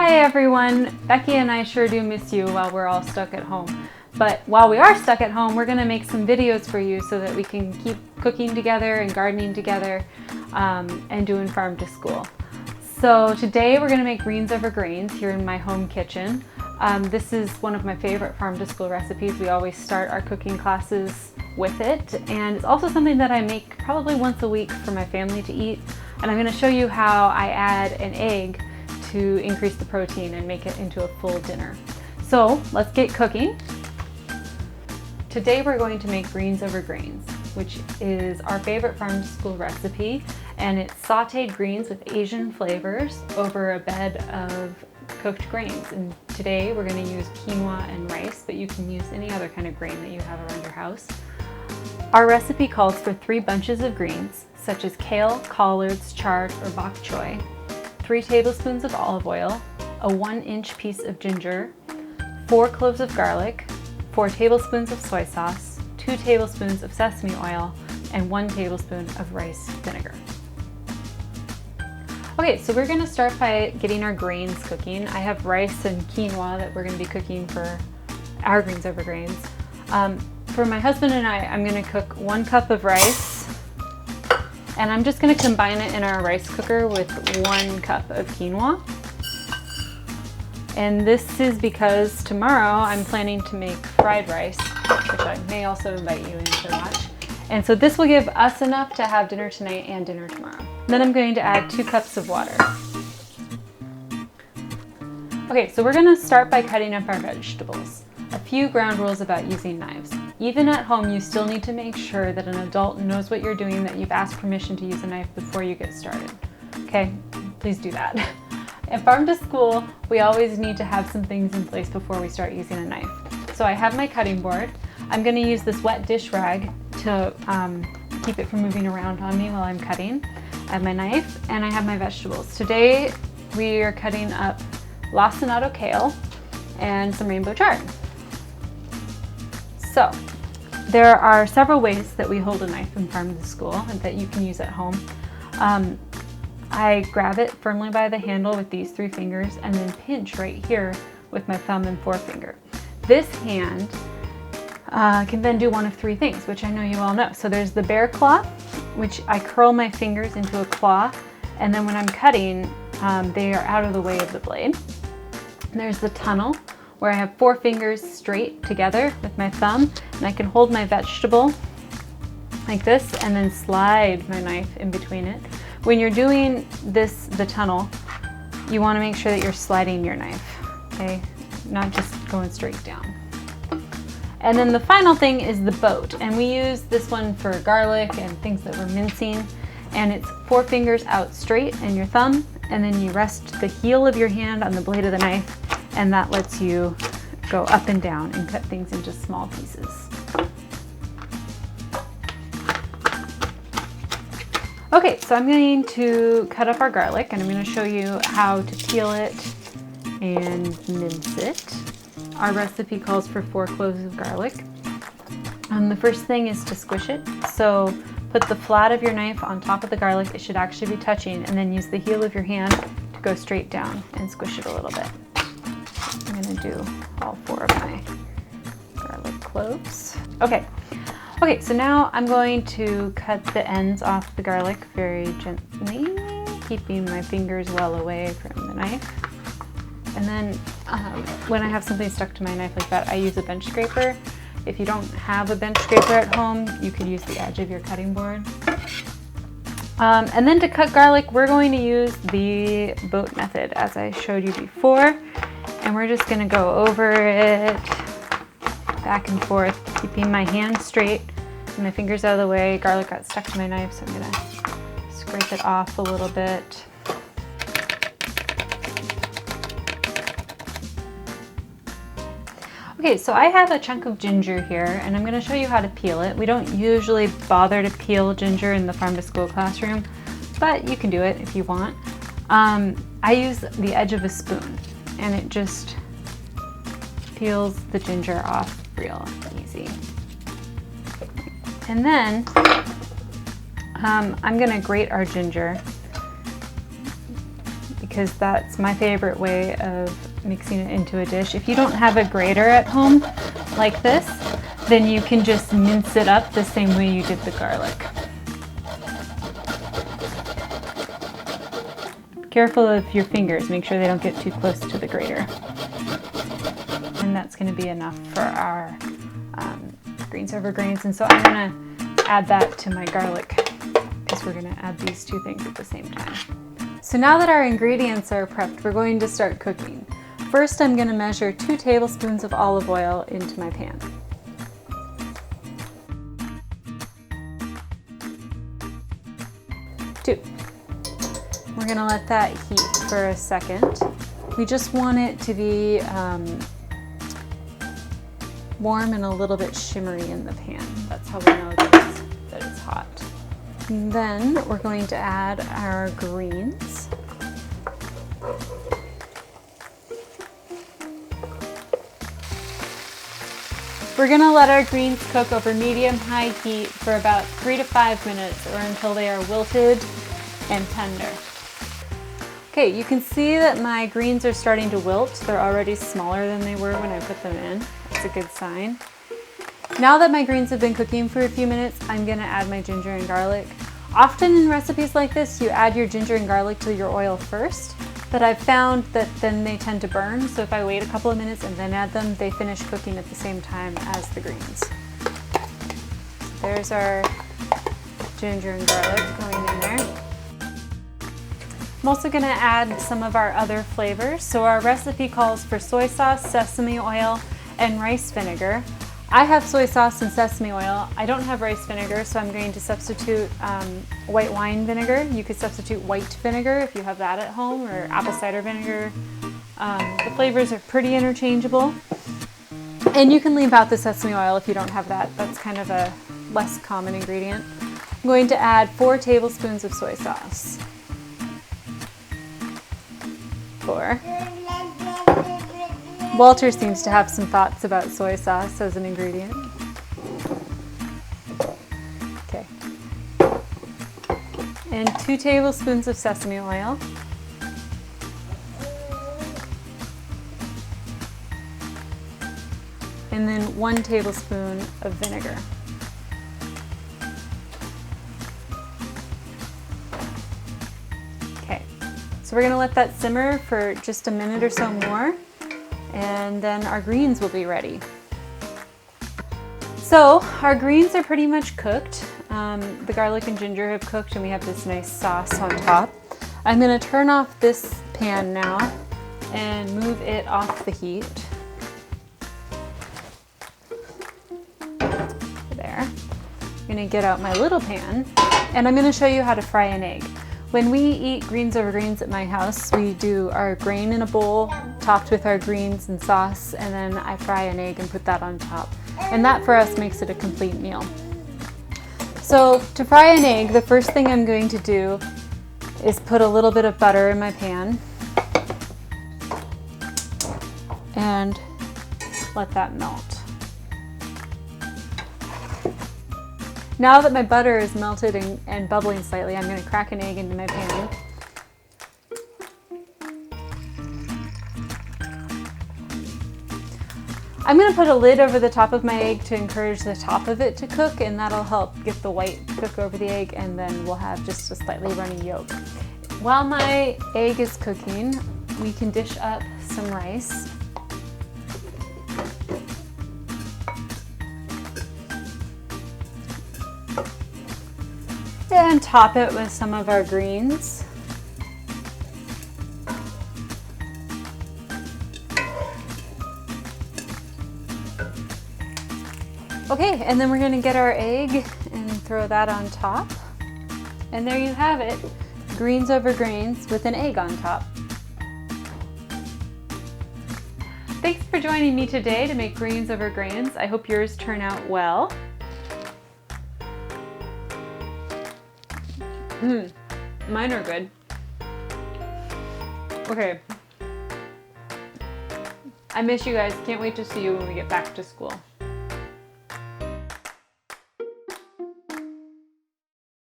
Hi everyone! Becky and I sure do miss you while we're all stuck at home. But while we are stuck at home, we're going to make some videos for you so that we can keep cooking together and gardening together and doing farm to school. So today we're going to make greens over grains here in my home kitchen. This is one of my favorite farm to school recipes. We always start our cooking classes with it, and it's also something that I make probably once a week for my family to eat. And I'm going to show you how I add an egg to increase the protein and make it into a full dinner. So let's get cooking. Today we're going to make greens over grains, which is our favorite farm to school recipe, and it's sauteed greens with Asian flavors over a bed of cooked grains. And today we're going to use quinoa and rice, but you can use any other kind of grain that you have around your house. Our recipe calls for 3 bunches of greens, such as kale, collards, chard, or bok choy, 3 tablespoons of olive oil, a 1-inch piece of ginger, 4 cloves of garlic, 4 tablespoons of soy sauce, 2 tablespoons of sesame oil, and 1 tablespoon of rice vinegar. Okay, so we're going to start by getting our grains cooking. I have rice and quinoa that we're going to be cooking for our greens over grains. For my husband and I'm going to cook 1 cup of rice. And I'm just going to combine it in our rice cooker with 1 cup of quinoa. And this is because tomorrow I'm planning to make fried rice, which I may also invite you in to watch. And so this will give us enough to have dinner tonight and dinner tomorrow. Then I'm going to add 2 cups of water. Okay, so we're going to start by cutting up our vegetables. A few ground rules about using knives. Even at home, you still need to make sure that an adult knows what you're doing, that you've asked permission to use a knife before you get started. Okay, please do that. At farm to school, we always need to have some things in place before we start using a knife. So I have my cutting board. I'm going to use this wet dish rag to keep it from moving around on me while I'm cutting. I have my knife and I have my vegetables. Today we are cutting up lacinato kale and some rainbow chard. So, there are several ways that we hold a knife in farm to school and that you can use at home. I grab it firmly by the handle with these 3 fingers and then pinch right here with my thumb and forefinger. This hand can then do one of 3 things, which I know you all know. So there's the bear claw, which I curl my fingers into a claw, and then when I'm cutting, they are out of the way of the blade. And there's the tunnel, where I have 4 fingers straight together with my thumb, and I can hold my vegetable like this and then slide my knife in between it. When you're doing this, the tunnel, you want to make sure that you're sliding your knife, okay? Not just going straight down. And then the final thing is the boat, and we use this one for garlic and things that we're mincing, and it's 4 fingers out straight and your thumb, and then you rest the heel of your hand on the blade of the knife, and that lets you go up and down and cut things into small pieces. Okay, so I'm going to cut up our garlic, and I'm going to show you how to peel it and mince it. Our recipe calls for 4 cloves of garlic. The first thing is to squish it. So put the flat of your knife on top of the garlic. It should actually be touching, and then use the heel of your hand to go straight down and squish it a little bit. I'm going to do all 4 of my garlic cloves. Okay, so now I'm going to cut the ends off the garlic very gently, keeping my fingers well away from the knife. And then when I have something stuck to my knife like that, I use a bench scraper. If you don't have a bench scraper at home, you could use the edge of your cutting board. And then to cut garlic, we're going to use the boat method, as I showed you before. And we're just going to go over it back and forth, keeping my hand straight and my fingers out of the way. Garlic got stuck to my knife, so I'm going to scrape it off a little bit. Okay, so I have a chunk of ginger here, and I'm going to show you how to peel it. We don't usually bother to peel ginger in the farm to school classroom, but you can do it if you want. I use the edge of a spoon, and it just peels the ginger off real easy. And then I'm going to grate our ginger because that's my favorite way of mixing it into a dish. If you don't have a grater at home like this, then you can just mince it up the same way you did the garlic. Careful of your fingers, make sure they don't get too close to the grater. And that's going to be enough for our greens over grains. And so I'm going to add that to my garlic because we're going to add these two things at the same time. So now that our ingredients are prepped, we're going to start cooking. First, I'm going to measure 2 tablespoons of olive oil into my pan. We're going to let that heat for a second. We just want it to be warm and a little bit shimmery in the pan. That's how we know that it's hot. And then we're going to add our greens. We're going to let our greens cook over medium-high heat for about 3 to 5 minutes or until they are wilted and tender. Okay, you can see that my greens are starting to wilt. They're already smaller than they were when I put them in. That's a good sign. Now that my greens have been cooking for a few minutes, I'm gonna add my ginger and garlic. Often in recipes like this, you add your ginger and garlic to your oil first, but I've found that then they tend to burn, so if I wait a couple of minutes and then add them, they finish cooking at the same time as the greens. There's our ginger and garlic going in there. I'm also going to add some of our other flavors. So our recipe calls for soy sauce, sesame oil, and rice vinegar. I have soy sauce and sesame oil. I don't have rice vinegar, so I'm going to substitute white wine vinegar. You could substitute white vinegar if you have that at home, or apple cider vinegar. The flavors are pretty interchangeable. And you can leave out the sesame oil if you don't have that. That's kind of a less common ingredient. I'm going to add 4 tablespoons of soy sauce. 4. Walter seems to have some thoughts about soy sauce as an ingredient. Okay. And 2 tablespoons of sesame oil. And then 1 tablespoon of vinegar. So we're going to let that simmer for just a minute or so more, and then our greens will be ready. So our greens are pretty much cooked. The garlic and ginger have cooked and we have this nice sauce on top. I'm going to turn off this pan now and move it off the heat. There. I'm going to get out my little pan and I'm going to show you how to fry an egg. When we eat greens over grains at my house, we do our grain in a bowl, topped with our greens and sauce, and then I fry an egg and put that on top. And that for us makes it a complete meal. So to fry an egg, the first thing I'm going to do is put a little bit of butter in my pan and let that melt. Now that my butter is melted and bubbling slightly, I'm going to crack an egg into my pan. I'm going to put a lid over the top of my egg to encourage the top of it to cook, and that'll help get the white to cook over the egg, and then we'll have just a slightly runny yolk. While my egg is cooking, we can dish up some rice. And top it with some of our greens. Okay, and then we're going to get our egg and throw that on top. And there you have it, greens over grains with an egg on top. Thanks for joining me today to make greens over grains. I hope yours turn out well. Mine are good. Okay. I miss you guys. Can't wait to see you when we get back to school.